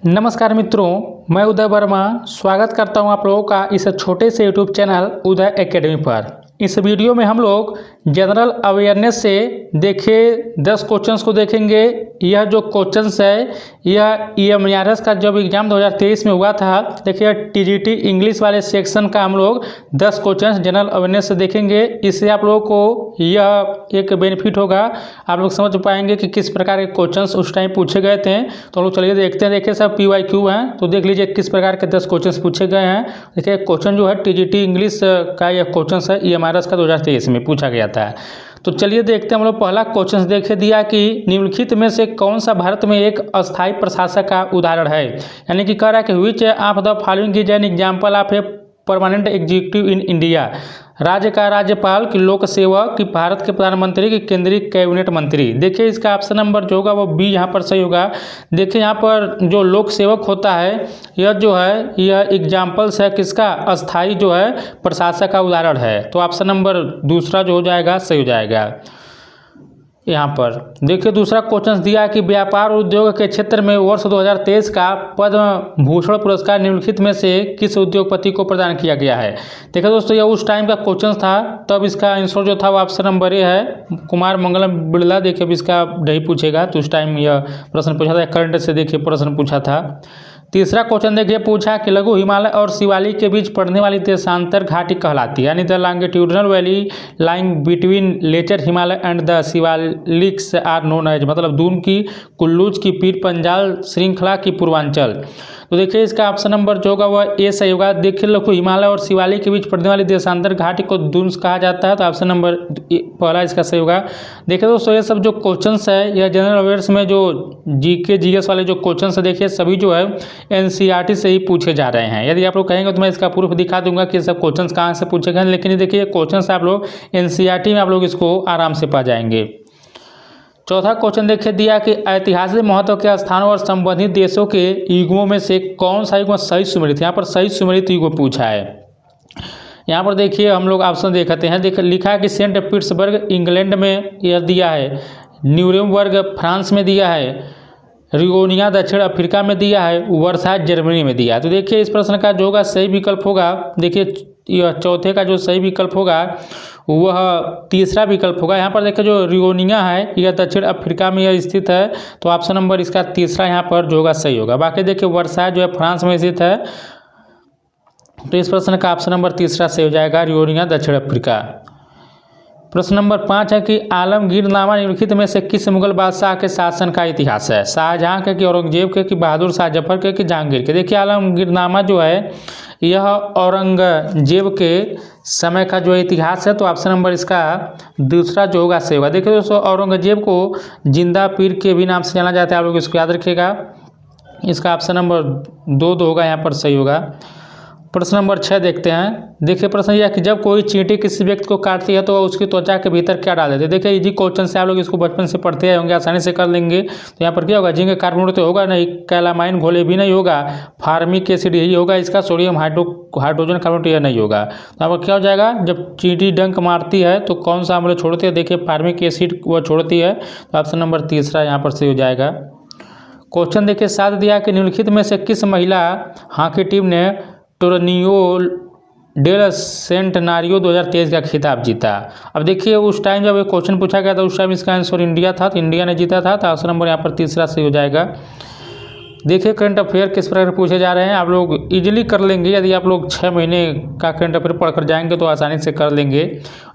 नमस्कार मित्रों, मैं उदय वर्मा स्वागत करता हूं आप लोगों का इस छोटे से यूट्यूब चैनल उदय एकेडमी पर। इस वीडियो में हम लोग जनरल अवेयरनेस से देखे 10 क्वेश्चंस को देखेंगे। यह जो क्वेश्चंस है यह EMRS का जब एग्ज़ाम 2023 में हुआ था, देखिए TGT इंग्लिश वाले सेक्शन का हम लोग 10 क्वेश्चंस जनरल अवेयरनेस से देखेंगे। इससे आप लोगों को यह एक बेनिफिट होगा, आप लोग समझ पाएंगे कि किस प्रकार के क्वेश्चंस उस टाइम पूछे गए थे। तो हम लोग चलिए देखते हैं। देखिए सब PYQ हैं, तो देख लीजिए किस प्रकार के 10 क्वेश्चंस पूछे गए हैं। देखिए क्वेश्चन जो है TGT इंग्लिश का यह क्वेश्चन है, EMRS का 2023 में पूछा गया था। तो चलिए देखते हैं। हम लोग पहला क्वेश्चन देखे दिया कि निम्नलिखित में से कौन सा भारत में एक अस्थायी प्रशासक का उदाहरण है, यानी कि कह रहा है कि विच of the following is an example of a permanent executive in India. राज्य का राज्यपाल, कि लोक सेवक, कि भारत के प्रधानमंत्री, कि केंद्रीय कैबिनेट मंत्री। देखिए इसका ऑप्शन नंबर जो होगा वो बी यहाँ पर सही होगा। देखिए यहाँ पर जो लोक सेवक होता है यह जो है यह एग्जाम्पल्स है किसका, अस्थाई जो है प्रशासक का उदाहरण है। तो ऑप्शन नंबर दूसरा जो हो जाएगा सही हो जाएगा। यहाँ पर देखिए दूसरा क्वेश्चन दिया कि व्यापार उद्योग के क्षेत्र में वर्ष 2023 का पद्म भूषण पुरस्कार निम्नलिखित में से किस उद्योगपति को प्रदान किया गया है। देखिए दोस्तों यह उस टाइम का क्वेश्चन था, तब इसका आंसर जो था वो ऑप्शन नंबर ए है, कुमार मंगलम बिड़ला। देखिए अब इसका नहीं पूछेगा, तो उस टाइम यह प्रश्न पूछा था, करंट से देखिए प्रश्न पूछा था। तीसरा क्वेश्चन देखिए पूछा कि लघु हिमालय और शिवालिक के बीच पड़ने वाली देशांतर घाटी कहलाती है, यानी the longitudinal valley lying between later Himalaya and the Shivaliks are known as, मतलब दून की, कुल्लूच की, पीर पंजाल श्रृंखला की, पूर्वांचल। तो देखिए इसका ऑप्शन नंबर जो होगा वह ए सही होगा। देखिए लघु हिमालय और शिवालिक के बीच पड़ने वाली देशांतर घाटी को दून्स कहा जाता है, तो ऑप्शन नंबर पहला इसका सही होगा। देखिए दोस्तों ये सब जो क्वेश्चंस है यह जनरल अवेयर्स में जो GK GS वाले जो क्वेश्चंस है, देखिए सभी जो है NCERT से ही पूछे जा रहे हैं। यदि आप लोग कहेंगे तो मैं इसका प्रूफ दिखा दूंगा कि सब क्वेश्चंस कहाँ से पूछे गए हैं, लेकिन देखिए क्वेश्चंस आप लोग NCERT में आप लोग इसको आराम से पा जाएंगे। चौथा क्वेश्चन देखिए दिया कि ऐतिहासिक महत्व के स्थानों और संबंधित देशों के युगों में से कौन सा युग सही सुमेलित, यहाँ पर सही सुमेलित युग पूछा है। यहाँ पर देखिए हम लोग ऑप्शन देखते हैं। देखिए लिखा है कि सेंट पीटर्सबर्ग इंग्लैंड में यह दिया है, न्यूरेमबर्ग फ्रांस में दिया है, रिगोनिया दक्षिण अफ्रीका में दिया है, वर्साइड जर्मनी में दिया है। तो देखिए इस प्रश्न का जो होगा सही विकल्प होगा, देखिए यह चौथे का जो सही विकल्प होगा वह तीसरा विकल्प होगा। यहाँ पर देखिए जो रिगोनिया है यह दक्षिण अफ्रीका में यह स्थित है, तो ऑप्शन नंबर इसका तीसरा यहाँ पर जो होगा सही होगा। बाकी देखिए वर्साइड जो है फ्रांस में स्थित है, तो इस प्रश्न का ऑप्शन नंबर तीसरा सही हो जाएगा, रिगोनिया दक्षिण अफ्रीका। प्रश्न नंबर 5 है कि आलमगीरनामा निम्नलिखित में से किस मुगल बादशाह के शासन का इतिहास है। शाहजहां के, कि औरंगजेब के, कि बहादुर शाह जफर के, कि जहांगीर के। देखिए आलमगीरनामा जो है यह औरंगजेब के समय का जो इतिहास है, तो ऑप्शन नंबर इसका दूसरा जो होगा सही होगा। देखिए दोस्तों औरंगजेब को जिंदा पीर के भी नाम से जाना जाता है, आप लोग इसको याद रखिएगा। इसका ऑप्शन नंबर दो होगा, यहाँ पर सही होगा। प्रश्न नंबर 6 देखते हैं। देखिए प्रश्न यह कि जब कोई चींटी किसी व्यक्ति को काटती है तो उसकी त्वचा के भीतर क्या डाल देते हैं। देखिए इजी क्वेश्चन से आप लोग इसको बचपन से पढ़ते आए होंगे, आसानी से कर लेंगे। तो यहाँ पर क्या होगा, जिंक कार्बोनेट तो होगा नहीं, कैलामाइन घोले भी नहीं होगा, फार्मिक एसिड यही होगा इसका, सोडियम हाइड्रोजन कार्बोनेट यह नहीं होगा। तो यहाँ पर क्या हो जाएगा, जब चींटी डंक मारती है तो कौन सा अम्ल छोड़ती है, देखिए फार्मिक एसिड वह छोड़ती है, तो ऑप्शन नंबर तीसरा यहाँ पर सही हो जाएगा। क्वेश्चन देखिए 7 दिया कि निम्नलिखित में से किस महिला हॉकी टीम ने टोर्नियो डेल सेंटनारियो 2023 का खिताब जीता। अब देखिए उस टाइम जब ये क्वेश्चन पूछा गया था उस टाइम इसका आंसर इंडिया था, तो इंडिया ने जीता था, तो ऑप्शन नंबर यहाँ पर तीसरा सही हो जाएगा। देखिए करंट अफेयर किस प्रकार पूछे जा रहे हैं, आप लोग इजीली कर लेंगे। यदि आप लोग 6 महीने का करंट अफेयर पढ़कर जाएंगे तो आसानी से कर लेंगे।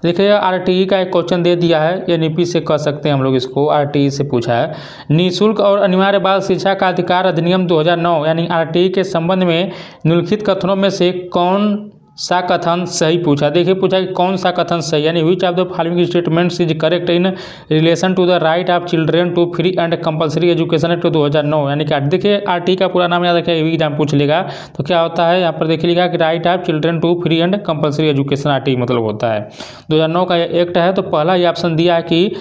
देखिए RTE का एक क्वेश्चन दे दिया है, या NP से कर सकते हैं हम लोग इसको, RTE से पूछा है। निःशुल्क और अनिवार्य बाल शिक्षा का अधिकार अधिनियम 2009 यानी RTE के संबंध में निम्नलिखित कथनों में से कौन सा कथन सही पूछा। देखिए पूछा कि कौन सा कथन सही, यानी which of the following statements is correct in relation to the right of children to free and compulsory education act 2009। यानी कि देखिए RTE का पूरा नाम याद रखिए, ये भी एग्जाम पूछ लेगा। तो क्या होता है यहाँ पर देखिए लिखा कि right of children to free and compulsory education RTE मतलब होता है 2009 का एक्ट है। तो पहला ये ऑप्शन दिया है कि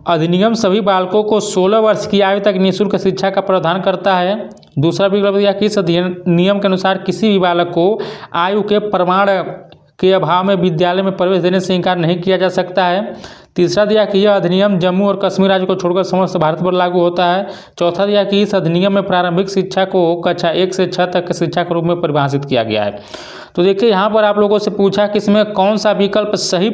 अधिनियम सभी बालकों को 16 वर्ष की आयु तक निःशुल्क शिक्षा का प्रावधान करता है। दूसरा विकल्प दिया कि इस नियम के अनुसार किसी भी बालक को आयु के प्रमाण के अभाव में विद्यालय में प्रवेश देने से इनकार नहीं किया जा सकता है। तीसरा दिया कि यह अधिनियम जम्मू और कश्मीर राज्य को छोड़कर समस्त भारत पर लागू होता है। चौथा दिया कि इस अधिनियम में प्रारंभिक शिक्षा को कक्षा 1 से 6 तक की शिक्षा के रूप में परिभाषित किया गया है। तो देखिए यहाँ पर आप लोगों से पूछा कि इसमें कौन सा विकल्प सही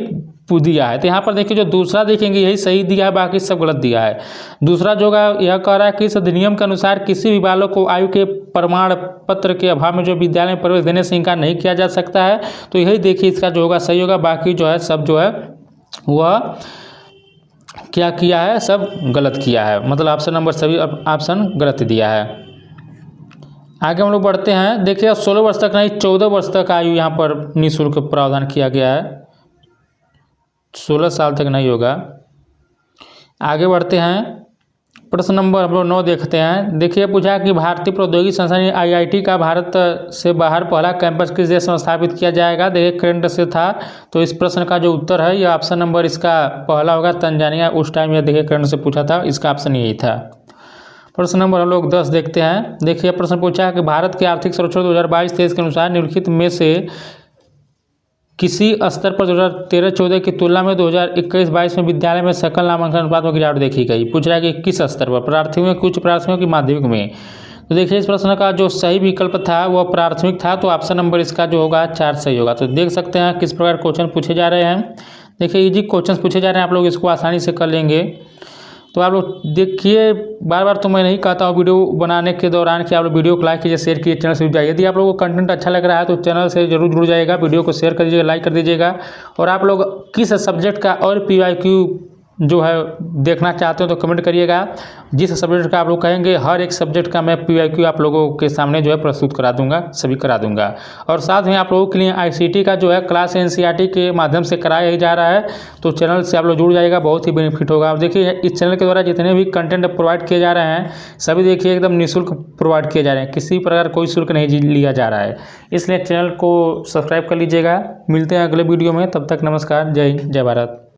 दिया है, तो यहाँ पर देखिए जो दूसरा देखेंगे यही सही दिया है, बाकी सब गलत दिया है। दूसरा जो यह कह रहा है कि इस अधिनियम के अनुसार किसी भी बालक को आयु के प्रमाण पत्र के अभाव में जो विद्यालय में प्रवेश देने से इनकार नहीं किया जा सकता है। तो यही देखिए इसका जो होगा सही होगा, बाकी जो है सब जो है वह क्या किया है, सब गलत किया है, मतलब ऑप्शन नंबर सभी ऑप्शन गलत दिया है। आगे हम लोग बढ़ते हैं। देखिए 16 वर्ष तक नहीं 14 वर्ष तक आयु यहाँ पर निःशुल्क प्रावधान किया गया है, 16 साल तक नहीं होगा। आगे बढ़ते हैं, प्रश्न नंबर हम लोग 9 देखते हैं। देखिए पूछा कि भारतीय प्रौद्योगिकी संस्थान IIT का भारत से बाहर पहला कैंपस किस देश में स्थापित किया जाएगा। देखिए करंट से था, तो इस प्रश्न का जो उत्तर है यह ऑप्शन नंबर इसका पहला होगा, तंजानिया। उस टाइम यह देखिए करंट से पूछा था, इसका ऑप्शन यही था। प्रश्न नंबर हम लोग 10 देखते हैं। देखिए प्रश्न पूछा है कि भारत के आर्थिक सर्वेक्षण 2022-23 के अनुसार निम्नलिखित में से किसी स्तर पर 2013-14 की तुलना में 2021-22 में विद्यालय में सकल नामांकन अनुपात में गिरावट देखी गई। पूछ रहा है कि किस स्तर पर, प्राथमिक, उच्च प्राथमिक की माध्यमिक में। तो देखिए इस प्रश्न का जो सही विकल्प था वह प्राथमिक था, तो ऑप्शन नंबर इसका जो होगा 4 सही होगा। तो देख सकते हैं किस प्रकार क्वेश्चन पूछे जा रहे हैं। देखिए इजी क्वेश्चन पूछे जा रहे हैं, आप लोग इसको आसानी से कर लेंगे। तो आप लोग देखिए, बार बार तो मैं नहीं कहता हूँ वीडियो बनाने के दौरान कि आप लोग वीडियो को लाइक कीजिए, शेयर कीजिए, चैनल से जुड़ जाइए। यदि आप लोगों को कंटेंट अच्छा लग रहा है तो चैनल से जरूर जुड़ जाइएगा, वीडियो को शेयर कर दीजिएगा, लाइक कर दीजिएगा। और आप लोग किस सब्जेक्ट का और PYQ जो है देखना चाहते हो तो कमेंट करिएगा। जिस सब्जेक्ट का आप लोग कहेंगे हर एक सब्जेक्ट का मैं PYQ आप लोगों के सामने जो है प्रस्तुत करा दूंगा, सभी करा दूंगा। और साथ में आप लोगों के लिए ICT का जो है क्लास NCERT के माध्यम से कराया ही जा रहा है, तो चैनल से आप लोग जुड़ जाइएगा, बहुत ही बेनिफिट होगा। अब देखिए इस चैनल के द्वारा जितने भी कंटेंट प्रोवाइड किए जा रहे हैं सभी देखिए एकदम निःशुल्क प्रोवाइड किए जा रहे हैं, किसी प्रकार कोई शुल्क नहीं लिया जा रहा है, इसलिए चैनल को सब्सक्राइब कर लीजिएगा। मिलते हैं अगले वीडियो में, तब तक नमस्कार, जय हिंद, जय भारत।